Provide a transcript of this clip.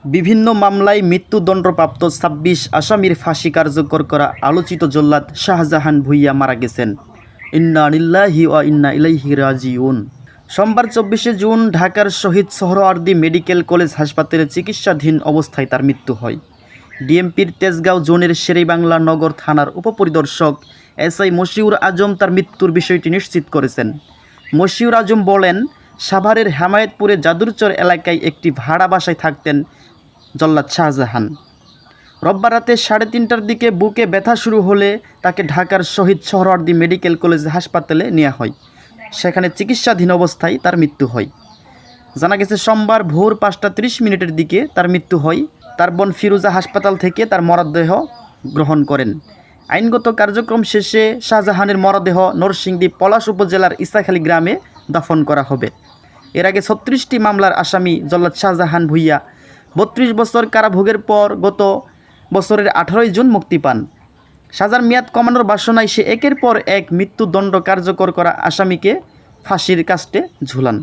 বিভিন্ন মামলায় মৃত্যুদণ্ডপ্রাপ্ত ২৬ আসামির ফাঁসি কার্যকর করা আলোচিত জল্লাদ শাহজাহান ভূঁইয়া মারা গেছেন। ইন্না লিল্লাহি ওয়া ইন্না ইলাইহি রাজিউন। সোমবার ২৪শে জুন ঢাকার শহীদ সোহরাওয়ার্দী মেডিকেল কলেজ হাসপাতালে চিকিৎসাধীন অবস্থায় তার মৃত্যু হয়। ডিএমপির তেজগাঁও জোনের শেরেবাংলা নগর থানার উপপরিদর্শক এসআই মশিউর আজম তার মৃত্যুর বিষয়টি নিশ্চিত করেছেন। মশিউর আজম বলেন, সাভারের হেমায়েতপুরে যাদুরচর এলাকায় একটি ভাড়া বাসায় থাকতেন জল্লাদ শাহজাহান। রোববার রাতে ৩:৩০টার দিকে বুকে ব্যথা শুরু হলে তাকে ঢাকার শহীদ সোহরাওয়ার্দী মেডিকেল কলেজ হাসপাতালে নেওয়া হয়। সেখানে চিকিৎসাধীন অবস্থায় তার মৃত্যু হয়। জানা গেছে, সোমবার ভোর ৫টা ৩০ মিনিটের দিকে তার মৃত্যু হয়। তার বোন ফিরোজা হাসপাতাল থেকে তার মরদেহ গ্রহণ করেন। আইনগত কার্যক্রম শেষে শাহজাহানের মরদেহ নরসিংদী পলাশ উপজেলার ইসাখালী গ্রামে দাফন করা হবে। এর আগে ৩৬টি মামলার আসামি জল্লাদ শাহজাহান ভূঁইয়া ৩২ বছর কারাভোগের পর গত বছরের ১৮ জুন মুক্তি পান। সাজার মেয়াদ কমানোর বাসনায় সে একের পর এক মৃত্যুদণ্ড কার্যকর করা আসামিকে ফাঁসির কাস্টে ঝুলান।